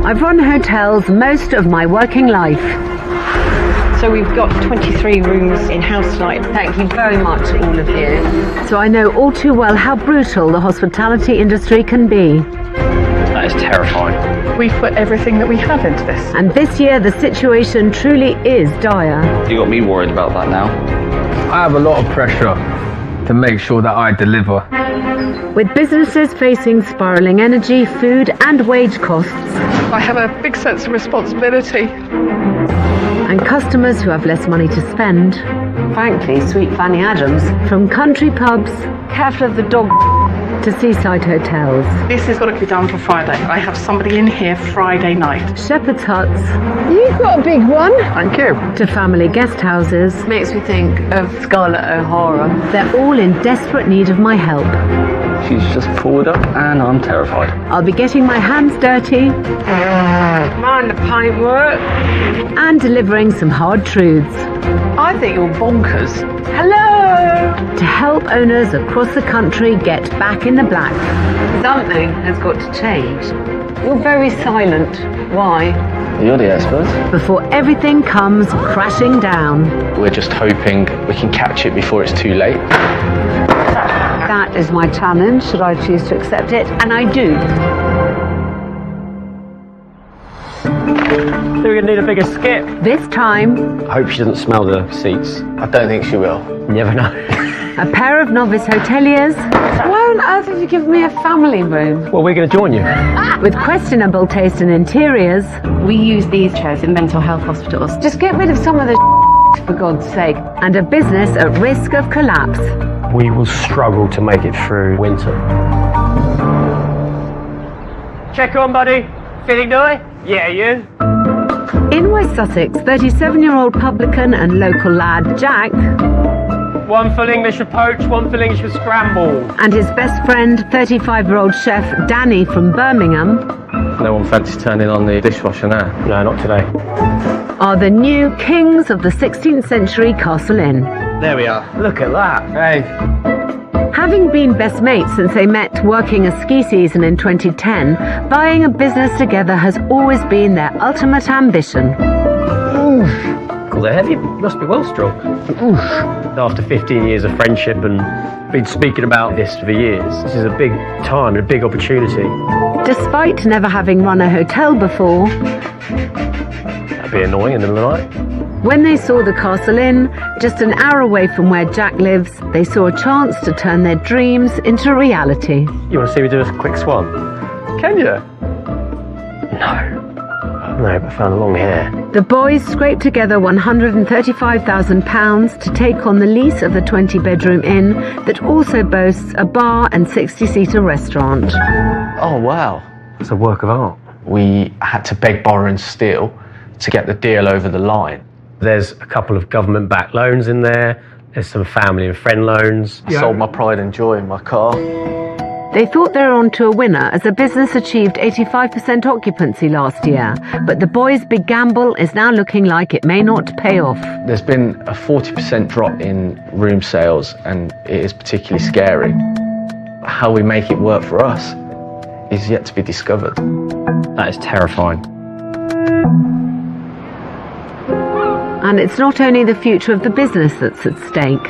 I've run hotels most of my working life. So we've got 23 rooms in-house tonight. Thank you very much, all of you. So I know all too well how brutal the hospitality industry can be. That is terrifying. We've put everything that we have into this. And this year the situation truly is dire. You got me worried about that now. I have a lot of pressure to make sure that I deliver. With businesses facing spiralling energy, food and wage costs, I have a big sense of responsibility. and customers who have less money to spend. Frankly, sweet Fanny Adams. From country pubs, careful of the dog, to seaside hotels. This has got to be done for Friday. I have somebody in here Friday night. Shepherd's huts. You've got a big one. Thank you. To family guest houses. Makes me think of Scarlett O'Hara. They're all in desperate need of my help. She's just pulled up and I'm terrified. I'll be getting my hands dirty Mind the paint work. and delivering some hard truths I think you're bonkers. Hello. to help owners across the country get back in the black. Something has got to change. You're very silent. Why? You're the expert. Before everything comes crashing down. We're just hoping we can catch it before it's too late. That is my challenge, should I choose to accept it, and I do. So we're going to need a bigger skip. This time, I hope she doesn't smell the seats. I don't think she will. You never know. a pair of novice hoteliers Why on earth have you given me a family room? Well, we're going to join you. with questionable taste in interiors. We use these chairs in mental health hospitals. Just get rid of some of the for God's sake. And a business at risk of collapse. We will struggle to make it through winter. Check on, buddy. Feeling nice? Yeah, you? In West Sussex, 37-year-old publican and local lad Jack One full English with poach, one full English with scramble. and his best friend, 35-year-old chef Danny from Birmingham, No one fancies turning on the dishwasher now. No, not today. are the new kings of the 16th century Castle Inn. There we are. Look at that. Hey. Having been best mates since they met working a ski season in 2010, buying a business together has always been their ultimate ambition. Cool, they're heavy. Must be well strong. After 15 years of friendship and been speaking about this for years, this is a big time and a big opportunity. Despite never having run a hotel before, That'd be annoying in the middle of the night. when they saw the Castle Inn, just an hour away from where Jack lives, they saw a chance to turn their dreams into reality. You want to see me do a quick swan? Can you? No. No, but I found the long hair. The boys scraped together £135,000 to take on the lease of the 20-bedroom inn that also boasts a bar and 60-seater restaurant. Oh, wow. It's a work of art. We had to beg, borrow and steal to get the deal over the line. There's a couple of government-backed loans in there. There's some family and friend loans. I sold my pride and joy in my car. They thought they were on to a winner as the business achieved 85% occupancy last year, but the boys' big gamble is now looking like it may not pay off. There's been a 40% drop in room sales and it is particularly scary. How we make it work for us is yet to be discovered. That is terrifying. And it's not only the future of the business that's at stake.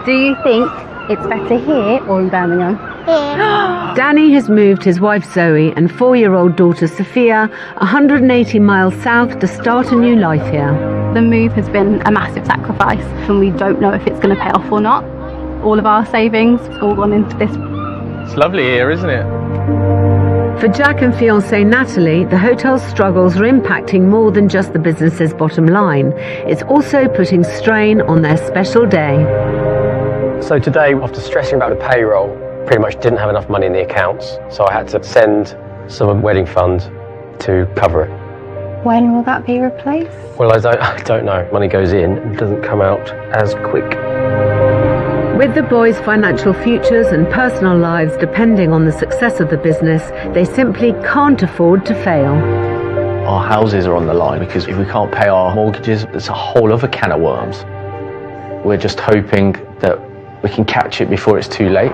Do you think it's better here or in Birmingham? Danny has moved his wife Zoe and 4-year-old daughter Sophia 180 miles south to start a new life here. The move has been a massive sacrifice and we don't know if it's going to pay off or not. All of our savings all gone into this. It's lovely here, isn't it? For Jack and fiancée Natalie, the hotel's struggles are impacting more than just the business's bottom line. It's also putting strain on their special day. So today, after stressing about the payroll, pretty much didn't have enough money in the accounts, so I had to send some wedding fund to cover it. When will that be replaced? Well, I don't know. Money goes in and doesn't come out as quick. With the boys' financial futures and personal lives depending on the success of the business, they simply can't afford to fail. Our houses are on the line because if we can't pay our mortgages, it's a whole other can of worms. We're just hoping that we can catch it before it's too late.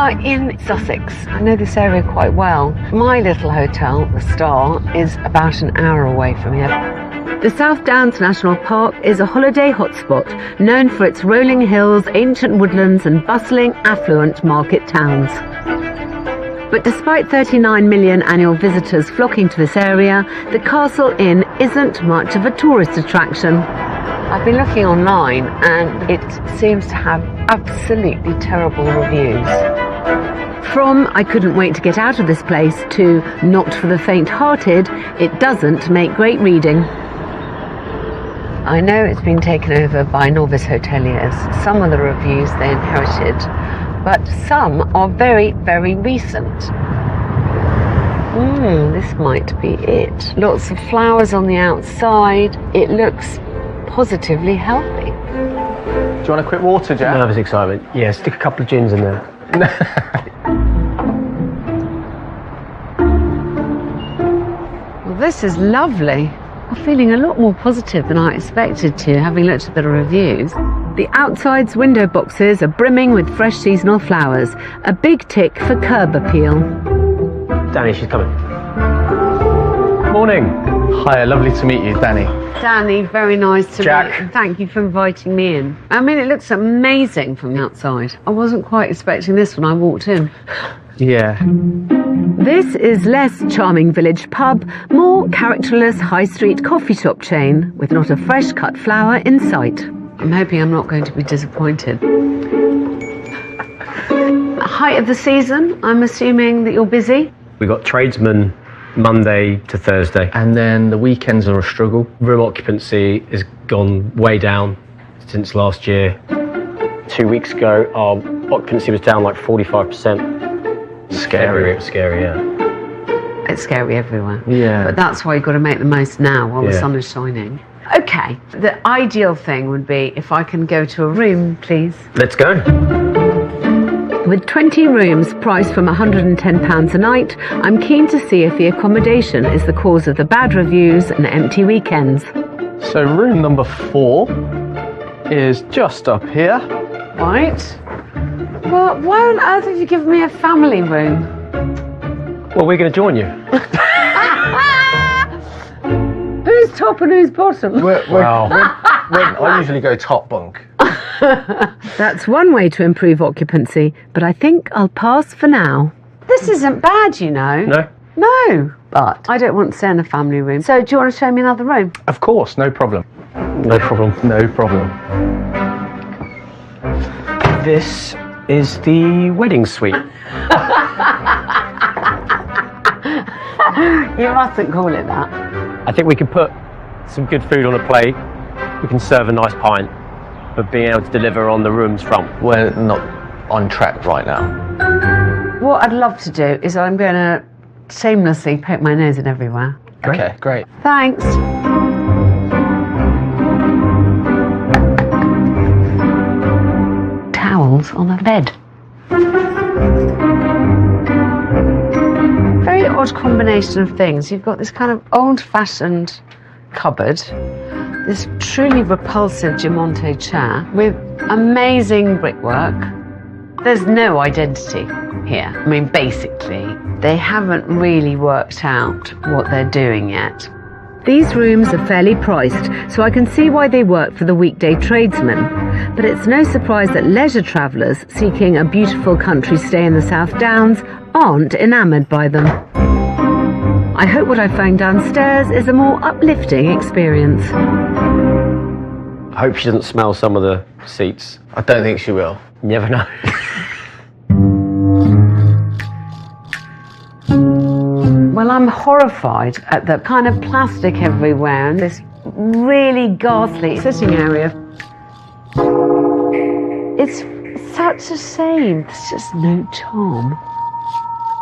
are in Sussex. I know this area quite well. My little hotel, the Star, is about an hour away from here. The South Downs National Park is a holiday hotspot known for its rolling hills, ancient woodlands and bustling, affluent market towns. But despite 39 million annual visitors flocking to this area, the Castle Inn isn't much of a tourist attraction. I've been looking online and it seems to have absolutely terrible reviews. From "I couldn't wait to get out of this place" to "not for the faint-hearted," it doesn't make great reading. I know it's been taken over by novice hoteliers. Some of the reviews they inherited, but some are very, very recent. This might be it. Lots of flowers on the outside. It looks positively healthy. Do you want a quick water, Jack? Nervous excitement. Yeah, stick a couple of gins in there. Well, this is lovely. I'm feeling a lot more positive than I expected to, having looked at the reviews. The outside's window boxes are brimming with fresh seasonal flowers, a big tick for curb appeal. Danny, she's coming. Morning. Hi, lovely to meet you, Danny. Danny, very nice to Jack. meet you. Thank you for inviting me in. I mean, it looks amazing from the outside. I wasn't quite expecting this when I walked in. Yeah. This is less charming village pub, more characterless high street coffee shop chain with not a fresh cut flower in sight. I'm hoping I'm not going to be disappointed. Height of the season, I'm assuming that you're busy? We got tradesmen Monday to Thursday. And then the weekends are a struggle. Room occupancy has gone way down since last year. 2 weeks ago, our occupancy was down like 45%. Scary, yeah. It's scary everywhere. Yeah. But that's why you've got to make the most now while the Yeah. sun is shining. Okay, the ideal thing would be if I can go to a room, please. Let's go. With 20 rooms priced from £110 a night, I'm keen to see if the accommodation is the cause of the bad reviews and empty weekends. So room number 4 is just up here. Right. Well, why on earth have you given me a family room? Well, we're going to join you. Who's top and who's bottom? Wow. I usually go top bunk. That's one way to improve occupancy, but I think I'll pass for now. This isn't bad, you know. No? No, but I don't want to stay in a family room. So do you want to show me another room? Of course, no problem. No problem. No problem. This is the wedding suite. You mustn't call it that. I think we can put some good food on a plate. We can serve a nice pint, but being able to deliver on the room's front. We're not on track right now. What I'd love to do is I'm going to shamelessly poke my nose in everywhere. Okay, great. Thanks. Towels on the bed. Very odd combination of things. You've got this kind of old-fashioned cupboard, this truly repulsive Giamonte chair with amazing brickwork. There's no identity here. I mean, basically, they haven't really worked out what they're doing yet. These rooms are fairly priced, so I can see why they work for the weekday tradesman. But it's no surprise that leisure travellers seeking a beautiful country stay in the South Downs aren't enamoured by them. I hope what I found downstairs is a more uplifting experience. I hope she doesn't smell some of the seats. I don't think she will. You never know. Well, I'm horrified at the kind of plastic everywhere and this really ghastly sitting area. It's such a shame. There's just no charm.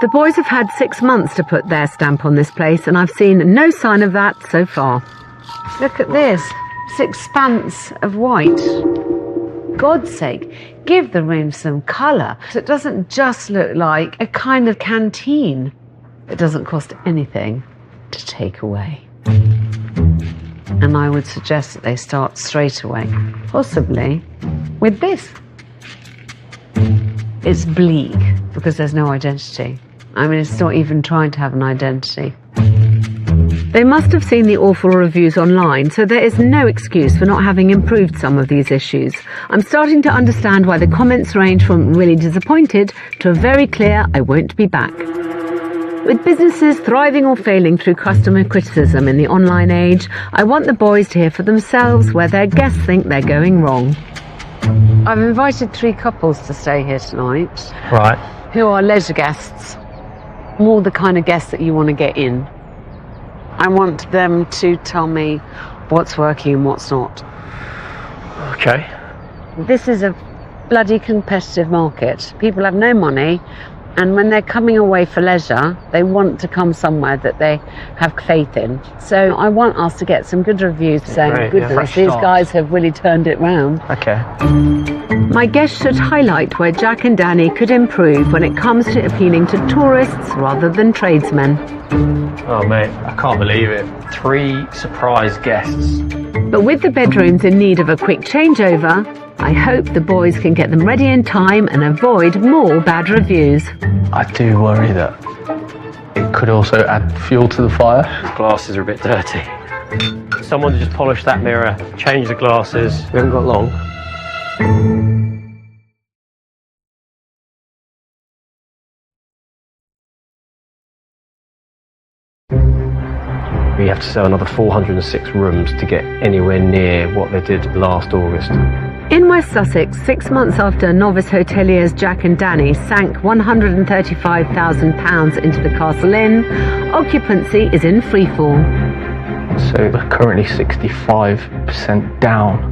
The boys have had 6 months to put their stamp on this place, and I've seen no sign of that so far. Look at this. This expanse of white. God's sake, give the room some colour. So it doesn't just look like a kind of canteen. It doesn't cost anything to take away. And I would suggest that they start straight away, possibly with this. It's bleak. because there's no identity. I mean, it's not even trying to have an identity. They must have seen the awful reviews online, so there is no excuse for not having improved some of these issues. I'm starting to understand why the comments range from really disappointed to a very clear I won't be back. With businesses thriving or failing through customer criticism in the online age, I want the boys to hear for themselves where their guests think they're going wrong. I've invited 3 couples to stay here tonight. Right. Who are leisure guests, more the kind of guests that you want to get in. I want them to tell me what's working and what's not. Okay. This is a bloody competitive market. People have no money, and when they're coming away for leisure, they want to come somewhere that they have faith in. So I want us to get some good reviews saying, Great, goodness, these guys have really turned it round. Okay. My guests should highlight where Jack and Danny could improve when it comes to appealing to tourists rather than tradesmen. Oh, mate, I can't believe it. 3 surprise guests. But with the bedrooms in need of a quick changeover, I hope the boys can get them ready in time and avoid more bad reviews. I do worry that it could also add fuel to the fire. The glasses are a bit dirty. Someone just polished that mirror, changed the glasses. We haven't got long. We have to sell another 406 rooms to get anywhere near what they did last August. In West Sussex, 6 months after novice hoteliers Jack and Danny sank £135,000 into the Castle Inn, occupancy is in freefall. So we're currently 65% down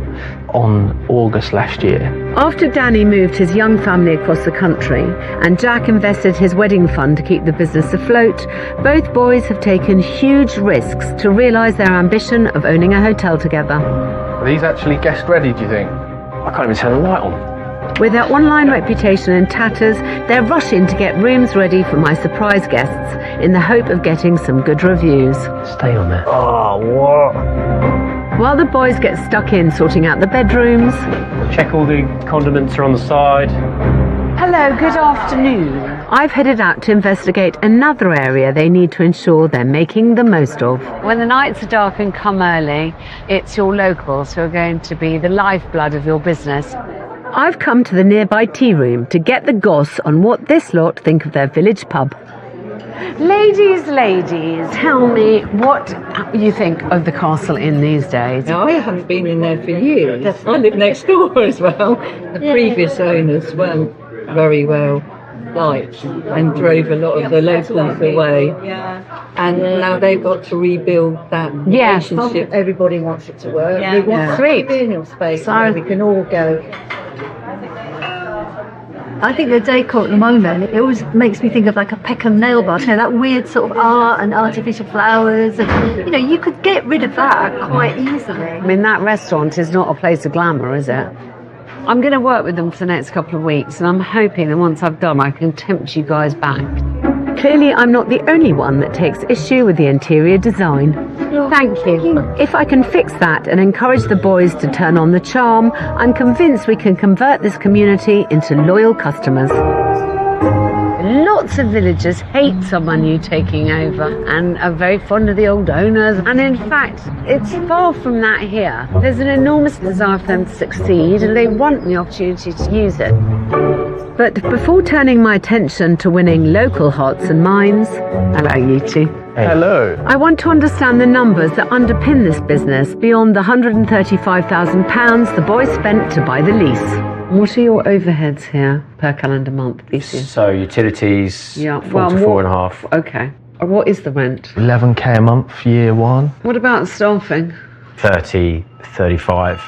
on August last year. After Danny moved his young family across the country and Jack invested his wedding fund to keep the business afloat, both boys have taken huge risks to realise their ambition of owning a hotel together. Are these actually guest ready, do you think? I can't even turn the light on. With their online reputation in tatters, they're rushing to get rooms ready for my surprise guests in the hope of getting some good reviews. Stay on there. Oh, what? While the boys get stuck in sorting out the bedrooms. Check all the condiments are on the side. Hello, good afternoon. I've headed out to investigate another area they need to ensure they're making the most of. When the nights are dark and come early, it's your locals who are going to be the lifeblood of your business. I've come to the nearby tea room to get the goss on what this lot think of their village pub. Ladies, tell me what you think of the Castle Inn these days. Now, I haven't been in there for years. I live next door as well. The previous owners weren't very well liked and drove a lot of the locals away. And now they've got to rebuild that relationship. Everybody wants it to work. We want a communal space where we can all go. I think the decor at the moment, it always makes me think of like a Peckham nail bar, you know, that weird sort of art and artificial flowers, and you know, you could get rid of that quite easily. I mean, that restaurant is not a place of glamour, is it? I'm going to work with them for the next couple of weeks, and I'm hoping that once I've done, I can tempt you guys back. Clearly, I'm not the only one that takes issue with the interior design. Thank you. If I can fix that and encourage the boys to turn on the charm, I'm convinced we can convert this community into loyal customers. Lots of villagers hate someone new taking over and are very fond of the old owners. And in fact, it's far from that here. There's an enormous desire for them to succeed and they want the opportunity to use it. But before turning my attention to winning local hearts and minds, hello you two. Hey. Hello. I want to understand the numbers that underpin this business beyond the £135,000 the boys spent to buy the lease. What are your overheads here per calendar month, BC? So utilities, 4 to 4.5. Okay. What is the rent? 11k a month, year one. What about staffing? 30, 35.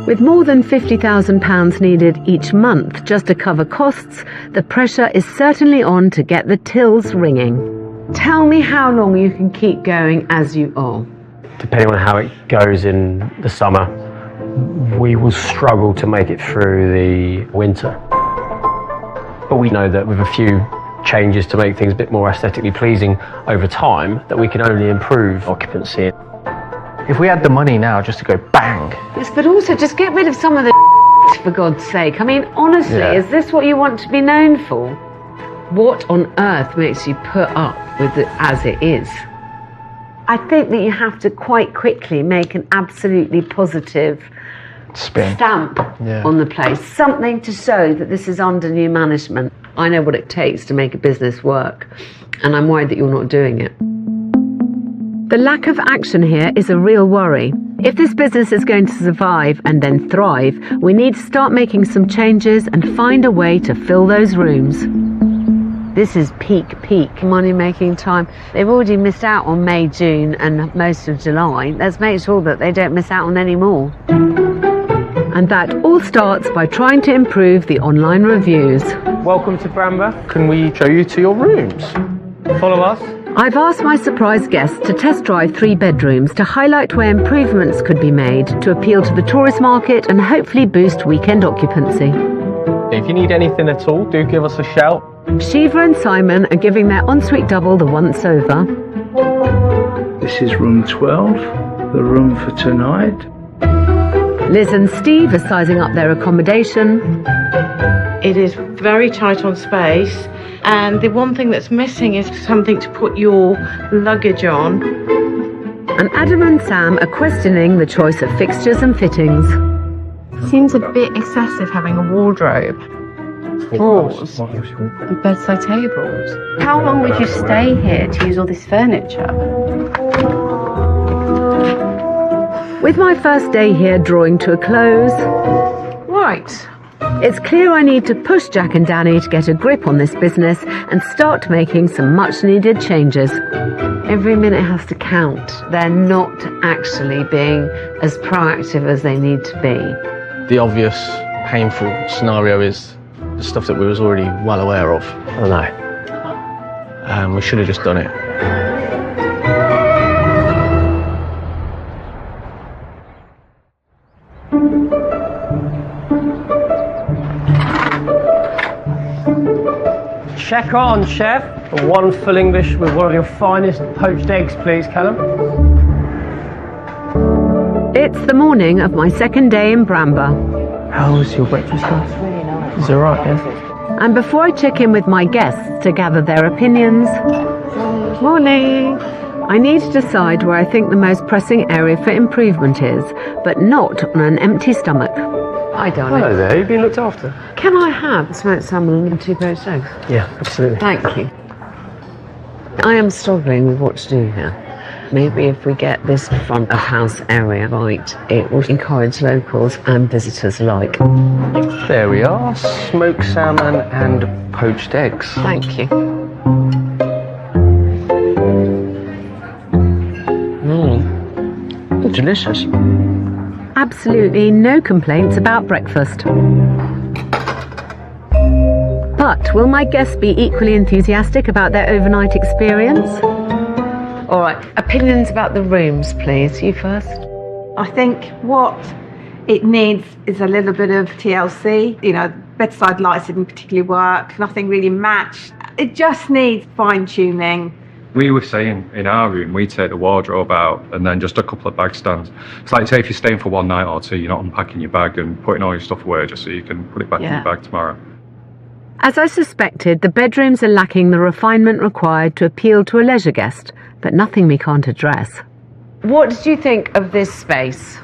With more than £50,000 needed each month just to cover costs, the pressure is certainly on to get the tills ringing. Tell me how long you can keep going as you are. Depending on how it goes in the summer, we will struggle to make it through the winter. But we know that with a few changes to make things a bit more aesthetically pleasing over time, that we can only improve occupancy. If we had the money now just to go bang. Yes, but also just get rid of some of the for God's sake. I mean, honestly, is this what you want to be known for? What on earth makes you put up with it as it is? I think that you have to quite quickly make an absolutely positive stamp on the place. Something to show that this is under new management. I know what it takes to make a business work, and I'm worried that you're not doing it. The lack of action here is a real worry. If this business is going to survive and then thrive, we need to start making some changes and find a way to fill those rooms. This is peak money-making time. They've already missed out on May, June and most of July. Let's make sure that they don't miss out on any more. And that all starts by trying to improve the online reviews. Welcome to Bramber. Can we show you to your rooms? Follow us. I've asked my surprise guests to test drive 3 bedrooms to highlight where improvements could be made to appeal to the tourist market and hopefully boost weekend occupancy. If you need anything at all, do give us a shout. Shiva and Simon are giving their ensuite double the once over. This is room 12, the room for tonight. Liz and Steve are sizing up their accommodation. It is very tight on space, and the one thing that's missing is something to put your luggage on. And Adam and Sam are questioning the choice of fixtures and fittings. Seems a bit excessive having a wardrobe, drawers, and bedside tables. How long would you stay here to use all this furniture? With my first day here drawing to a close, Right. it's clear I need to push Jack and Danny to get a grip on this business and start making some much needed changes. Every minute has to count. They're not actually being as proactive as they need to be. The obvious, painful scenario is the stuff that we was already well aware of. I know. We should have just done it. Check on, chef. One full English with one of your finest poached eggs, please, Callum. It's the morning of my second day in Bramber. How was your breakfast, guys? Really nice. Is it alright, yeah? And before I check in with my guests to gather their opinions, morning, I need to decide where I think the most pressing area for improvement is, but not on an empty stomach. Hi, darling. Hello there, you've been looked after. Can I have smoked salmon and 2 poached eggs? Yeah, absolutely. Thank you. I am struggling with what to do here. Maybe if we get this front of house area right, it will encourage locals and visitors alike. There we are, smoked salmon and poached eggs. Thank you. Delicious. Absolutely no complaints about breakfast. But will my guests be equally enthusiastic about their overnight experience? All right, opinions about the rooms, please. You first. I think what it needs is a little bit of TLC. You know, bedside lights didn't particularly work. Nothing really matched. It just needs fine-tuning. We were saying in our room, we take the wardrobe out and then just a couple of bag stands. It's like, say, if you're staying for one night or two, you're not unpacking your bag and putting all your stuff away just so you can put it back in your bag tomorrow. As I suspected, the bedrooms are lacking the refinement required to appeal to a leisure guest, but nothing we can't address. What did you think of this space?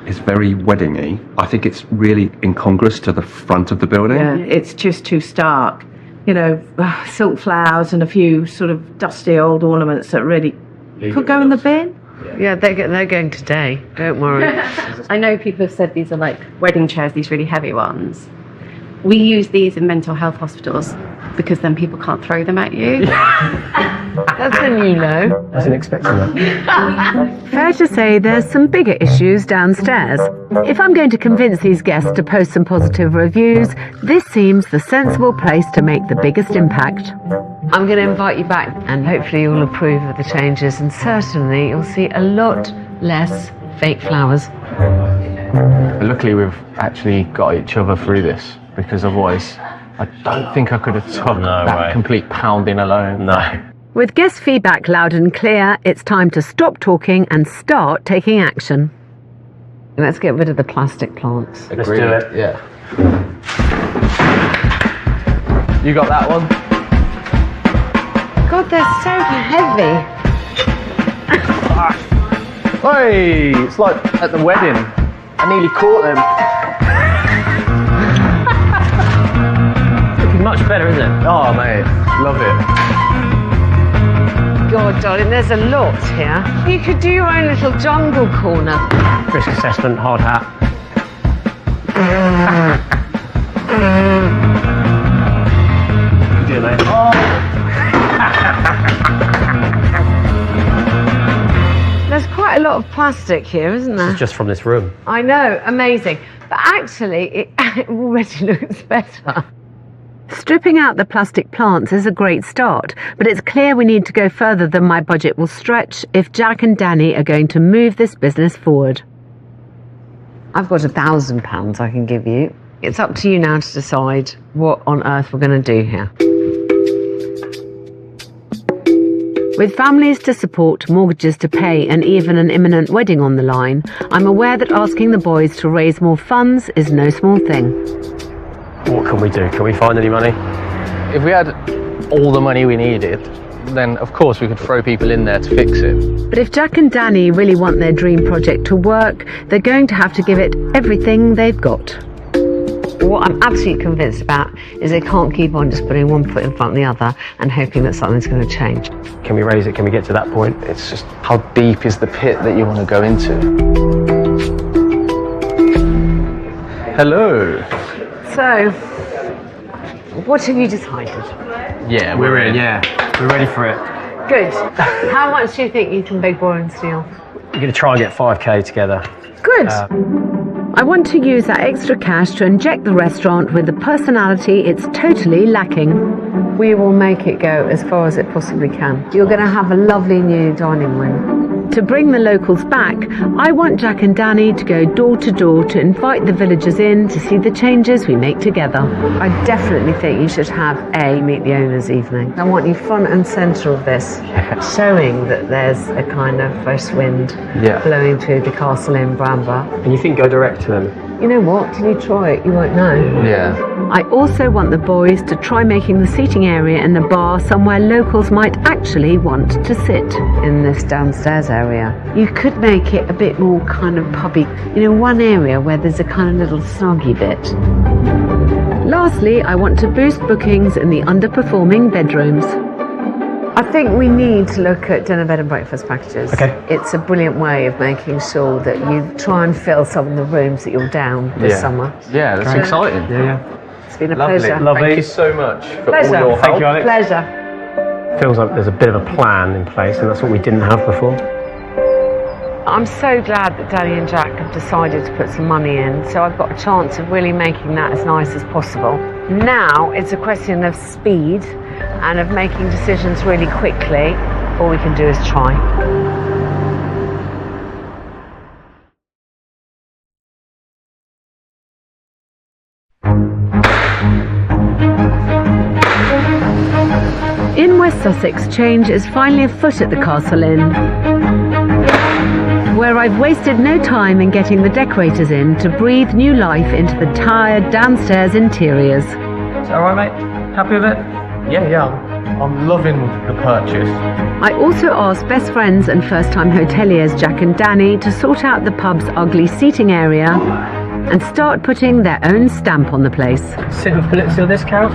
It's very wedding-y. I think it's really incongruous to the front of the building. Yeah, it's just too stark. You know, silk flowers and a few sort of dusty old ornaments that really could go in the bin. Yeah, they're going today. Don't worry. I know people have said these are like wedding chairs, these really heavy ones. We use these in mental health hospitals because then people can't throw them at you. That's a new low. I wasn't expecting that. Fair to say there's some bigger issues downstairs. If I'm going to convince these guests to post some positive reviews, this seems the sensible place to make the biggest impact. I'm going to invite you back and hopefully you'll approve of the changes and certainly you'll see a lot less fake flowers. Luckily we've actually got each other through this, because otherwise I don't think I could have took that complete pounding alone. No. With guest feedback loud and clear, it's time to stop talking and start taking action. Let's get rid of the plastic plants. Let's do it. Yeah. You got that one? God, they're so heavy. Hey, it's like at the wedding. I nearly caught them. Looking much better, isn't it? Oh, mate, love it. God, darling, there's a lot here. You could do your own little jungle corner. Risk assessment, hard hat. You do it, mate. There's quite a lot of plastic here, isn't there? This is just from this room. I know, amazing. But actually, it already looks better. Stripping out the plastic plants is a great start, but it's clear we need to go further than my budget will stretch if Jack and Danny are going to move this business forward. I've got £1,000 I can give you. It's up to you now to decide what on earth we're going to do here. With families to support, mortgages to pay, and even an imminent wedding on the line, I'm aware that asking the boys to raise more funds is no small thing. What can we do? Can we find any money? If we had all the money we needed, then of course we could throw people in there to fix it. But if Jack and Danny really want their dream project to work, they're going to have to give it everything they've got. What I'm absolutely convinced about is they can't keep on just putting one foot in front of the other and hoping that something's going to change. Can we raise it? Can we get to that point? It's just how deep is the pit that you want to go into? Hello. So, what have you decided? Yeah, we're in. Yeah, we're ready for it. Good. How much do you think you can beg, borrow and steal? We're going to try and get 5k together. Good. I want to use that extra cash to inject the restaurant with the personality it's totally lacking. We will make it go as far as it possibly can. You're going to have a lovely new dining room. To bring the locals back, I want Jack and Danny to go door to door to invite the villagers in to see the changes we make together. I definitely think you should have a Meet the Owners evening. I want you front and centre of this, showing that there's a kind of fresh wind blowing through the castle in Bramber. And you think go direct to them? You know what, till you try it, you won't know. Yeah. I also want the boys to try making the seating area and the bar somewhere locals might actually want to sit in this downstairs area. You could make it a bit more kind of pubby. You know, one area where there's a kind of little snuggy bit. Lastly, I want to boost bookings in the underperforming bedrooms. I think we need to look at dinner, bed and breakfast packages. Okay. It's a brilliant way of making sure that you try and fill some of the rooms that you're down this summer. Yeah, that's exciting. Yeah. It's been a Lovely. pleasure. Lovely. Thank you so much for Pleasure. all your help. Thank you, Alex. Pleasure. Feels like there's a bit of a plan in place, and that's what we didn't have before. I'm so glad that Danny and Jack have decided to put some money in, so I've got a chance of really making that as nice as possible. Now it's a question of speed and of making decisions really quickly. All we can do is try. In West Sussex, change is finally afoot at the Castle Inn, where I've wasted no time in getting the decorators in to breathe new life into the tired downstairs interiors. Is that alright, mate? Happy with it? Yeah. I'm loving the purchase. I also asked best friends and first-time hoteliers Jack and Danny to sort out the pub's ugly seating area and start putting their own stamp on the place. Sit on this couch.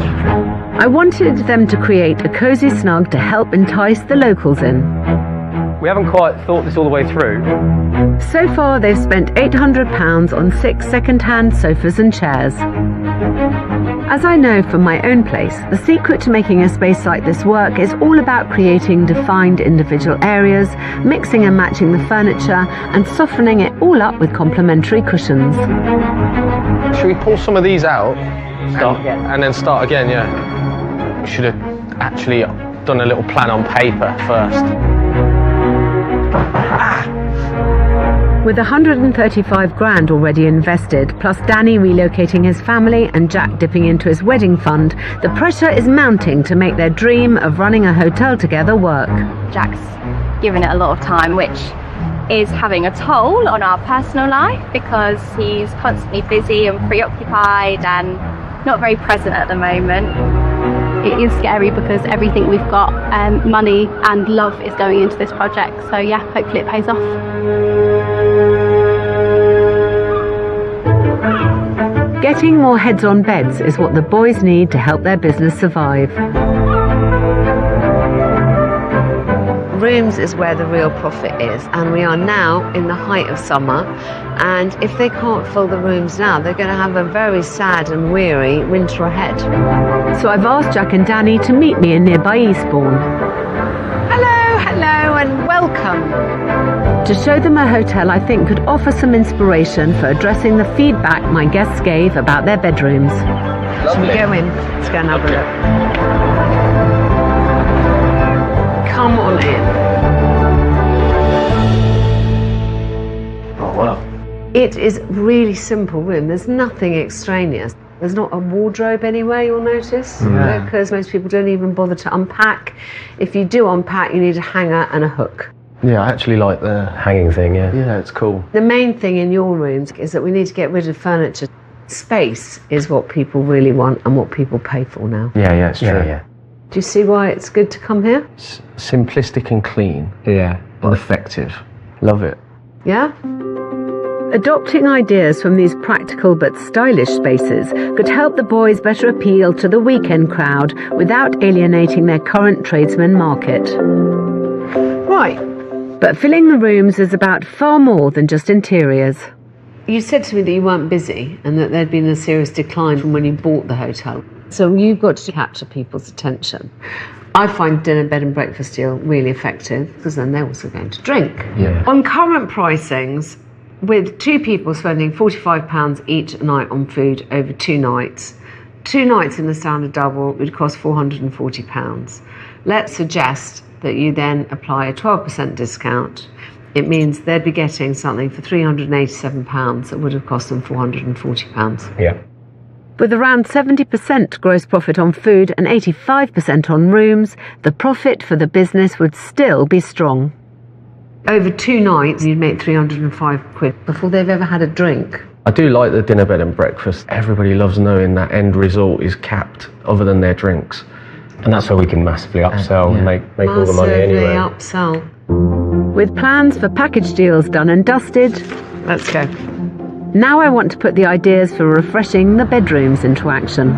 I wanted them to create a cosy snug to help entice the locals in. We haven't quite thought this all the way through. So far, they've spent £800 on 6 second-hand sofas and chairs. As I know from my own place, the secret to making a space like this work is all about creating defined individual areas, mixing and matching the furniture, and softening it all up with complementary cushions. Should we pull some of these out? And then start again, yeah. We should have actually done a little plan on paper first. With 135 grand already invested, plus Danny relocating his family and Jack dipping into his wedding fund, the pressure is mounting to make their dream of running a hotel together work. Jack's given it a lot of time, which is having a toll on our personal life because he's constantly busy and preoccupied and not very present at the moment. it is scary because everything we've got, money and love is going into this project. So yeah, hopefully it pays off. Getting more heads on beds is what the boys need to help their business survive. Rooms is where the real profit is, and we are now in the height of summer, and if they can't fill the rooms now, they're going to have a very sad and weary winter ahead. So I've asked Jack and Danny to meet me in nearby Eastbourne. Hello and welcome. To show them a hotel I think could offer some inspiration for addressing the feedback my guests gave about their bedrooms. Shall we go in? Let's go and have a look. Come on in. Oh, wow. It is a really simple room. There's nothing extraneous. There's not a wardrobe anywhere, you'll notice, because most people don't even bother to unpack. If you do unpack, you need a hanger and a hook. Yeah, I actually like the hanging thing, yeah. Yeah, it's cool. The main thing in your rooms is that we need to get rid of furniture. Space is what people really want and what people pay for now. Yeah, it's true. Yeah. Do you see why it's good to come here? Simplistic and clean. Yeah. But effective. Love it. Yeah? Adopting ideas from these practical but stylish spaces could help the boys better appeal to the weekend crowd without alienating their current tradesman market. Right. But filling the rooms is about far more than just interiors. You said to me that you weren't busy and that there'd been a serious decline from when you bought the hotel. So you've got to capture people's attention. I find dinner, bed and breakfast deal really effective because then they're also going to drink. Yeah. On current pricings, with two people spending £45 each night on food over 2 nights, 2 nights in the standard double would cost £440. Let's suggest that you then apply a 12% discount. It means they'd be getting something for £387 that would have cost them £440. Yeah. With around 70% gross profit on food and 85% on rooms, the profit for the business would still be strong. Over 2 nights, you'd make £305 before they've ever had a drink. I do like the dinner, bed and breakfast. Everybody loves knowing that end result is capped other than their drinks. And that's where we can massively upsell and make all the money anyway. Massively upsell. With plans for package deals done and dusted, let's go. Now I want to put the ideas for refreshing the bedrooms into action.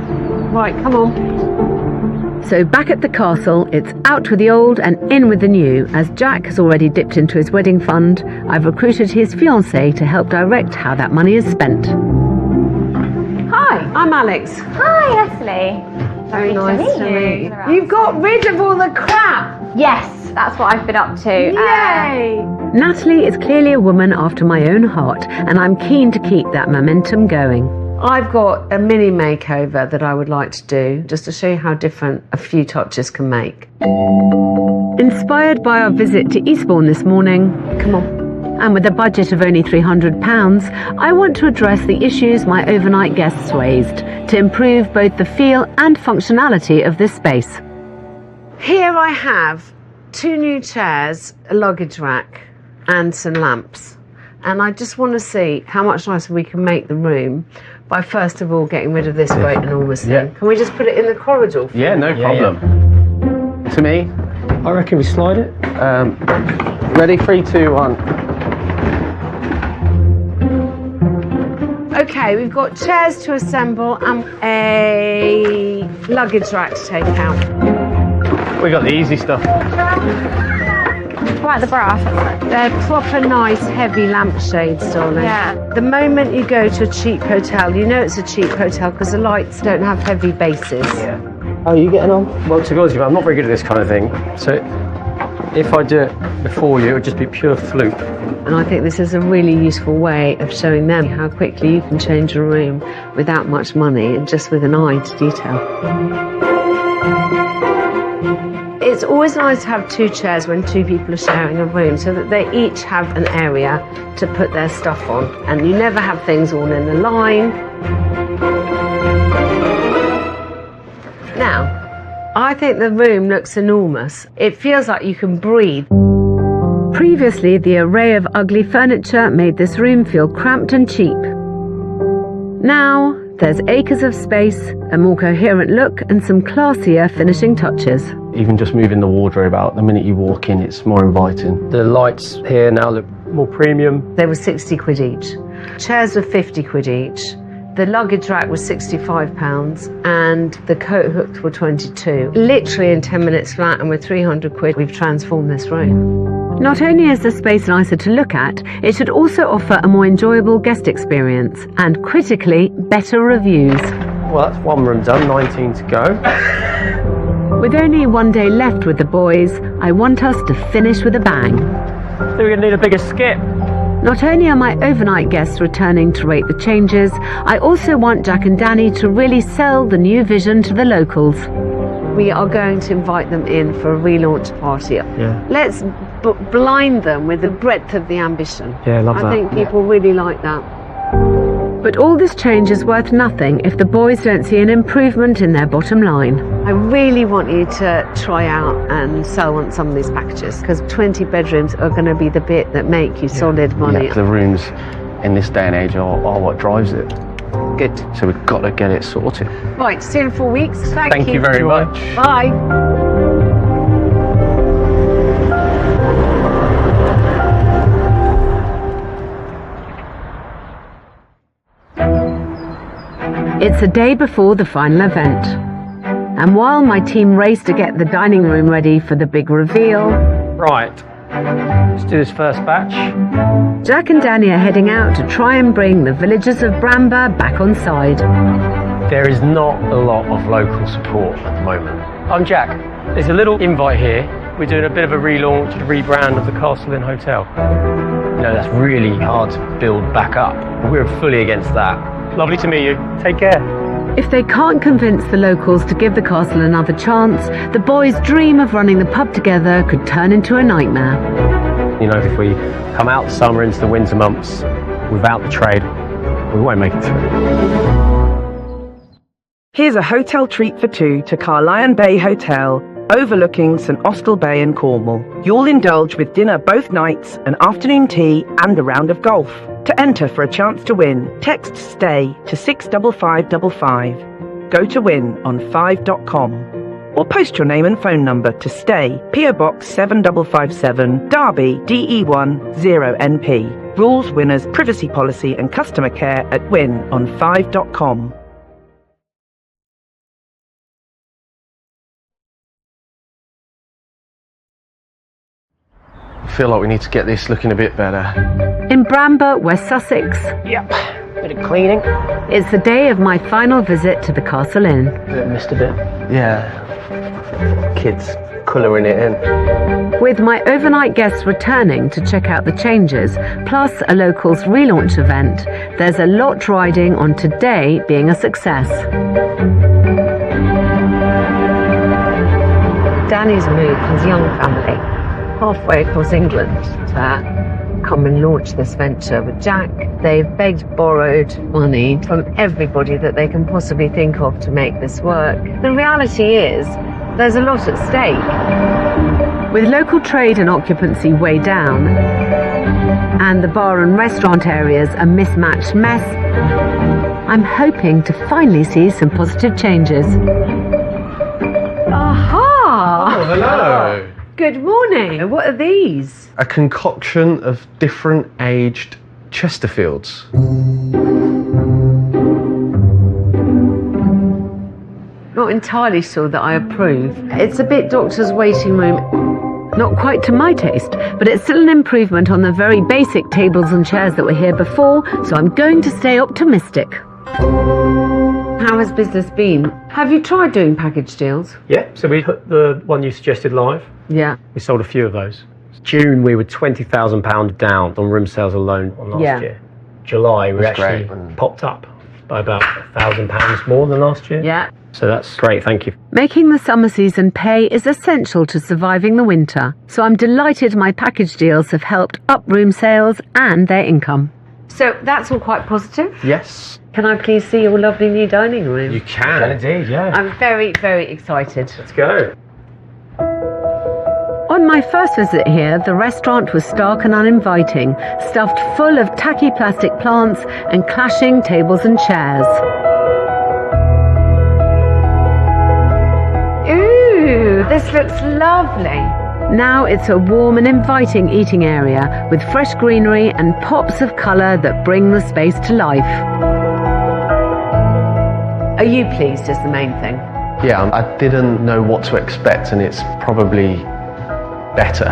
Right, come on. So back at the castle, it's out with the old and in with the new. As Jack has already dipped into his wedding fund, I've recruited his fiancée to help direct how that money is spent. Hi, I'm Alex. Hi, Leslie. Very nice to meet you. You've got rid of all the crap. Yes, that's what I've been up to. Yay! Natalie is clearly a woman after my own heart, and I'm keen to keep that momentum going. I've got a mini makeover that I would like to do, just to show you how different a few touches can make. Inspired by our visit to Eastbourne this morning, come on, and with a budget of only £300, I want to address the issues my overnight guests raised to improve both the feel and functionality of this space. Here I have 2 new chairs, a luggage rack, and some lamps. And I just want to see how much nicer we can make the room by first of all getting rid of this great enormous thing. Yeah. Can we just put it in the corridor? Yeah, no problem. Yeah. To me, I reckon we slide it. Ready? 3, 2, 1. Okay, we've got chairs to assemble and a luggage rack to take out. We got the easy stuff. Quite the brass. They're proper nice heavy lampshades, darling. Yeah. The moment you go to a cheap hotel, you know it's a cheap hotel because the lights don't have heavy bases. Yeah. How are you getting on? Well, to be honest with you, I'm not very good at this kind of thing. So if I do it before you, it would just be pure fluke. And I think this is a really useful way of showing them how quickly you can change a room without much money and just with an eye to detail. It's always nice to have 2 chairs when 2 people are sharing a room so that they each have an area to put their stuff on, and you never have things all in a line. Now, I think the room looks enormous. It feels like you can breathe. Previously, the array of ugly furniture made this room feel cramped and cheap. Now, there's acres of space, a more coherent look, and some classier finishing touches. Even just moving the wardrobe out, the minute you walk in, it's more inviting. The lights here now look more premium. They were 60 quid each. Chairs were 50 quid each. The luggage rack was £65 and the coat hooks were 22. Literally in 10 minutes flat, and with 300 quid, we've transformed this room. Not only is the space nicer to look at, it should also offer a more enjoyable guest experience and, critically, better reviews. Well, that's one room done, 19 to go. With only one day left with the boys, I want us to finish with a bang. So we're going to need a bigger skip. Not only are my overnight guests returning to rate the changes, I also want Jack and Danny to really sell the new vision to the locals. We are going to invite them in for a relaunch party. Yeah. Let's blind them with the breadth of the ambition. Yeah, love that. I think people really like that. But all this change is worth nothing if the boys don't see an improvement in their bottom line. I really want you to try out and sell on some of these packages, because 20 bedrooms are going to be the bit that make you solid money. Yeah, the rooms in this day and age are what drives it. Good. So we've got to get it sorted. Right, see you in 4 weeks. Thank you very much. Bye. It's a day before the final event, and while my team race to get the dining room ready for the big reveal... Right, let's do this first batch. Jack and Danny are heading out to try and bring the villagers of Bramber back on side. There is not a lot of local support at the moment. I'm Jack. There's a little invite here. We're doing a bit of a relaunch, a rebrand of the Castle Inn Hotel. You know, that's really hard to build back up. We're fully against that. Lovely to meet you. Take care. If they can't convince the locals to give the castle another chance, the boys' dream of running the pub together could turn into a nightmare. You know, if we come out the summer into the winter months without the trade, we won't make it through. Here's a hotel treat for two to Carlion Bay Hotel, overlooking St Austell Bay in Cornwall. You'll indulge with dinner both nights, an afternoon tea and a round of golf. To enter for a chance to win, text STAY to 65555. Go to win on 5.com. Or post your name and phone number to STAY, PO Box 7557, Derby, DE1 0NP. Rules, winners, privacy policy and customer care at win on 5.com. I feel like we need to get this looking a bit better. In Bramber, West Sussex. Yep, bit of cleaning. It's the day of my final visit to the Castle Inn. Missed a bit. Yeah. Kids colouring it in. With my overnight guests returning to check out the changes, plus a locals relaunch event, there's a lot riding on today being a success. Danny's moved his young family halfway across England to come and launch this venture with Jack. They've begged, borrowed money from everybody that they can possibly think of to make this work. The reality is, there's a lot at stake. With local trade and occupancy way down, and the bar and restaurant areas a mismatched mess, I'm hoping to finally see some positive changes. Aha! Oh, hello. Good morning. What are these? A concoction of different aged Chesterfields. Not entirely sure that I approve. It's a bit doctor's waiting room. Not quite to my taste, but it's still an improvement on the very basic tables and chairs that were here before, so I'm going to stay optimistic. How has business been? Have you tried doing package deals? Yeah, so we put the one you suggested live. Yeah. We sold a few of those. June, we were £20,000 down on room sales alone on last year. July, we actually popped up by about £1,000 more than last year. Yeah. So that's great, thank you. Making the summer season pay is essential to surviving the winter, so I'm delighted my package deals have helped up room sales and their income. So that's all quite positive? Yes. Can I please see your lovely new dining room? You can indeed, yeah. I'm very, very excited. Let's go. On my first visit here, the restaurant was stark and uninviting, stuffed full of tacky plastic plants and clashing tables and chairs. this looks lovely. Now it's a warm and inviting eating area with fresh greenery and pops of colour that bring the space to life. Are you pleased is the main thing? Yeah, I didn't know what to expect, and it's probably better.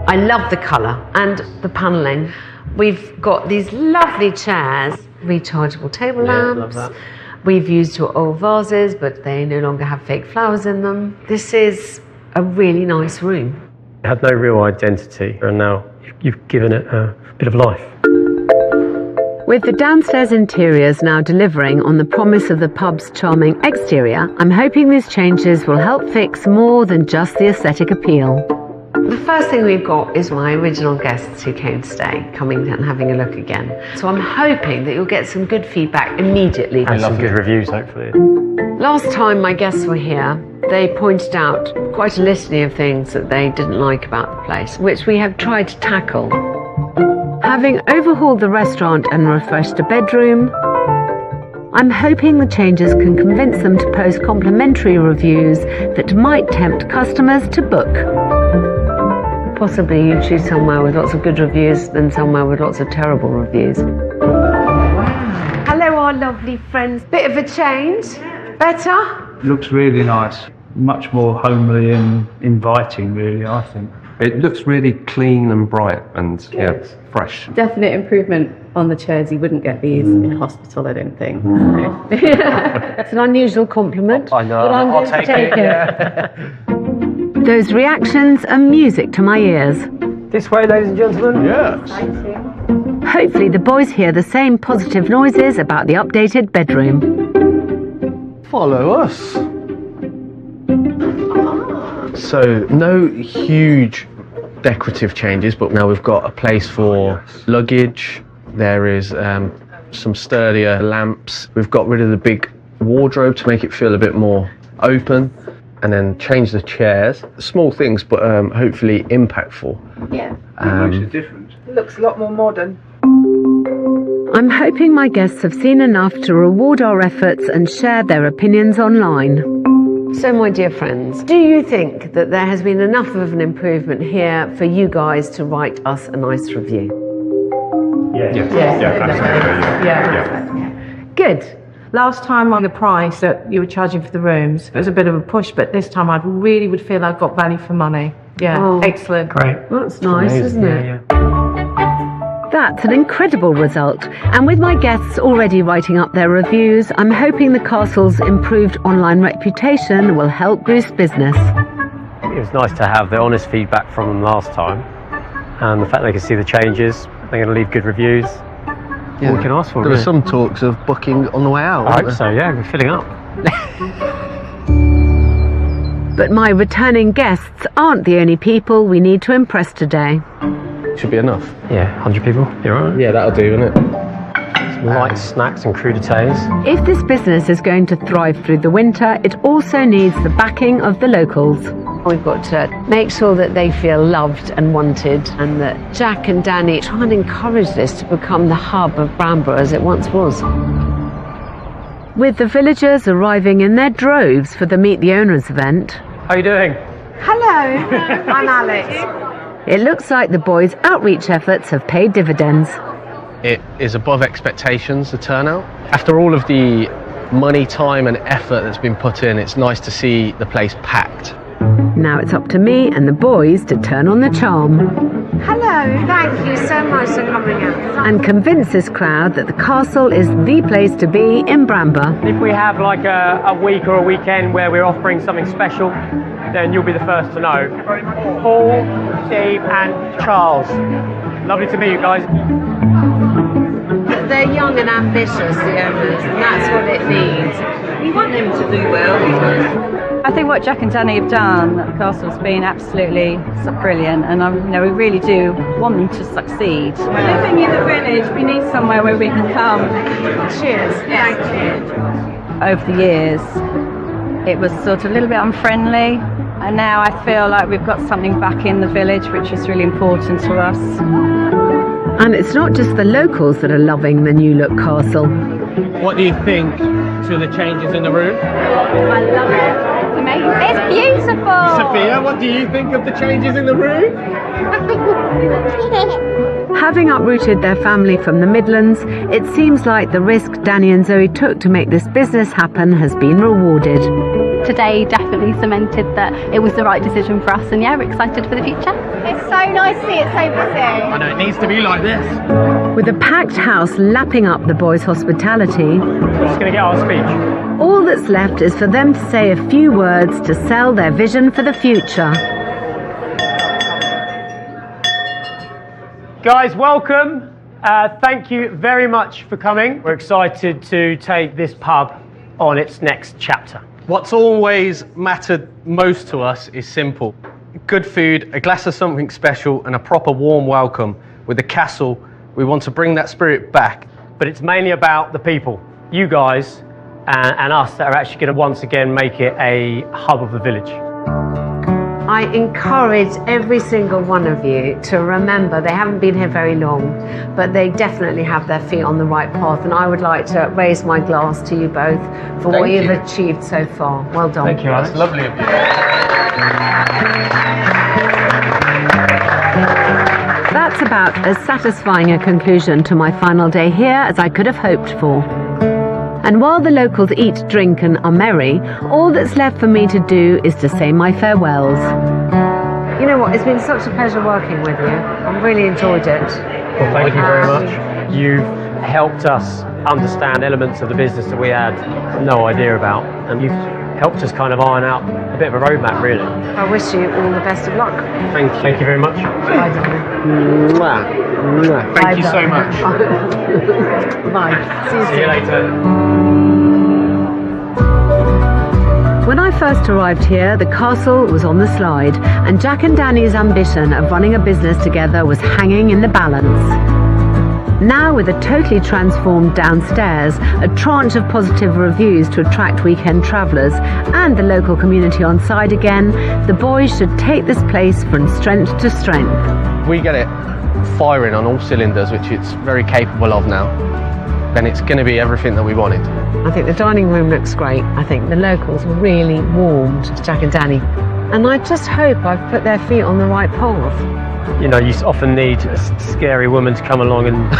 I love the colour and the panelling. We've got these lovely chairs, rechargeable table lamps. Love that. We've used your old vases, but they no longer have fake flowers in them. This is a really nice room. It had no real identity, and now you've given it a bit of life. With the downstairs interiors now delivering on the promise of the pub's charming exterior, I'm hoping these changes will help fix more than just the aesthetic appeal. The first thing we've got is my original guests who came to stay, coming and having a look again. So I'm hoping that you'll get some good feedback immediately. And some good reviews, hopefully. Last time my guests were here, they pointed out quite a litany of things that they didn't like about the place, which we have tried to tackle. Having overhauled the restaurant and refreshed a bedroom, I'm hoping the changes can convince them to post complimentary reviews that might tempt customers to book. Possibly you choose somewhere with lots of good reviews than somewhere with lots of terrible reviews. Hello, our lovely friends. Bit of a change. Better? Looks really nice. Much more homely and inviting, really, I think. It looks really clean and bright and fresh. Definite improvement on the chairs. You wouldn't get these in hospital, I don't think. It's an unusual compliment. I know. But I'm I'll going to take it. it. Those reactions are music to my ears. This way, ladies and gentlemen. Yes. Hopefully the boys hear the same positive noises about the updated bedroom. Follow us. So no huge decorative changes, but now we've got a place for luggage. There is some sturdier lamps. We've got rid of the big wardrobe to make it feel a bit more open, and then change the chairs. Small things, but hopefully impactful. Yeah. Different. Looks a lot more modern. I'm hoping my guests have seen enough to reward our efforts and share their opinions online. So, my dear friends, do you think that there has been enough of an improvement here for you guys to write us a nice review? Yeah. Good. Last time on the price that you were charging for the rooms, it was a bit of a push, but this time I really would feel I've got value for money. Yeah, Oh. excellent. Great. That's nice, isn't it? Yeah. That's an incredible result. And with my guests already writing up their reviews, I'm hoping the castle's improved online reputation will help boost business. It was nice to have the honest feedback from them last time, and the fact they can see the changes, they're going to leave good reviews. All we can ask for. There were really. some talks of booking on the way out. I hope so, yeah, we're filling up. But my returning guests aren't the only people we need to impress today. Should be enough. Yeah, 100 people, you're right. Yeah, that'll do, isn't it? Some light snacks and crudités. If this business is going to thrive through the winter, it also needs the backing of the locals. We've got to make sure that they feel loved and wanted, and that Jack and Danny try and encourage this to become the hub of Bramber as it once was. With the villagers arriving in their droves for the Meet the Owners event. How are you doing? Hello, I'm Alex. It looks like the boys' outreach efforts have paid dividends. It is above expectations, the turnout. After all of the money, time and effort that's been put in, it's nice to see the place packed. Now it's up to me and the boys to turn on the charm. Hello, thank you so much for coming out. And convince this crowd that the castle is the place to be in Bramber. If we have like a week or a weekend where we're offering something special, then you'll be the first to know. Paul, Steve and Charles. Lovely to meet you guys. They're young and ambitious, the owners, and that's what it needs. We want them to do well. I think what Jack and Danny have done at the castle has been absolutely brilliant, and we really do want them to succeed. Living in the village, we need somewhere where we can come. Cheers. Thank you. Over the years, it was sort of a little bit unfriendly, and now I feel like we've got something back in the village which is really important to us. And it's not just the locals that are loving the new look castle. What do you think to the changes in the room? I love it. It's amazing. It's beautiful. Sophia, what do you think of the changes in the room? Having uprooted their family from the Midlands, it seems like the risk Danny and Zoe took to make this business happen has been rewarded. Today definitely cemented that it was the right decision for us, and yeah, we're excited for the future. It's so nice to see it so busy. I know, it needs to be like this. With a packed house lapping up the boys' hospitality, We're just going to get our speech. all that's left is for them to say a few words to sell their vision for the future. Guys, welcome. Thank you very much for coming. We're excited to take this pub on its next chapter. What's always mattered most to us is simple. Good food, a glass of something special, and a proper warm welcome. With the castle, we want to bring that spirit back. But it's mainly about the people, you guys and us, that are actually going to once again make it a hub of the village. I encourage every single one of you to remember they haven't been here very long, but they definitely have their feet on the right path, and I would like to raise my glass to you both for what you've achieved so far. Well done. Thank you, that's lovely of you. That's about as satisfying a conclusion to my final day here as I could have hoped for. And while the locals eat, drink and are merry, all that's left for me to do is to say my farewells. You know what, it's been such a pleasure working with you. I've really enjoyed it. Well, thank you very much. You've helped us understand elements of the business that we had no idea about, and you've helped us kind of iron out a bit of a roadmap, really. I wish you all the best of luck. Thank you very much. Bye, darling. Mwah. Thank you so much. Bye. See you later. When I first arrived here, the castle was on the slide, and Jack and Danny's ambition of running a business together was hanging in the balance. Now, with a totally transformed downstairs, a tranche of positive reviews to attract weekend travellers, and the local community on side again, the boys should take this place from strength to strength. We get it firing on all cylinders, which it's very capable of now. Then it's going to be everything that we wanted. I think the dining room looks great. I think the locals really warmed Jack and Danny. And I just hope I've put their feet on the right path. You know, you often need a scary woman to come along and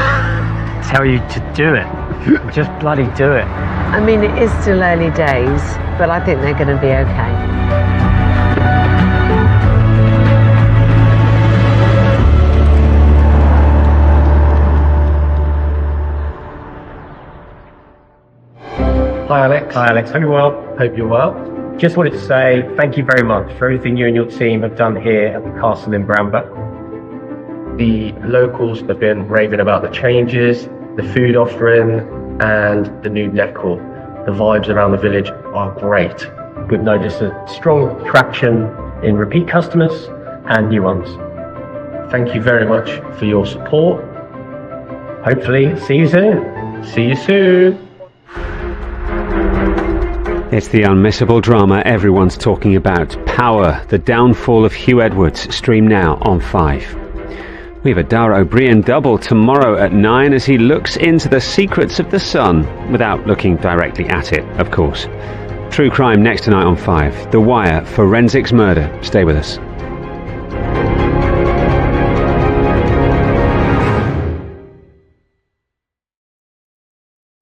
tell you to do it. Just bloody do it. I mean, it is still early days, but I think they're going to be okay. Hi Alex. Hi Alex. Hope you're well. Hope you're well. Just wanted to say thank you very much for everything you and your team have done here at the castle in Bramber. The locals have been raving about the changes, the food offering, and the new decor. The vibes around the village are great. We've noticed a strong traction in repeat customers and new ones. Thank you very much for your support. Hopefully, see you soon. See you soon. It's the unmissable drama everyone's talking about. Power, the downfall of Hugh Edwards, stream now on 5. We have a Dara O'Brien double tomorrow at 9 as he looks into the secrets of the sun, without looking directly at it, of course. True crime next tonight on 5. The Wire, forensics murder. Stay with us.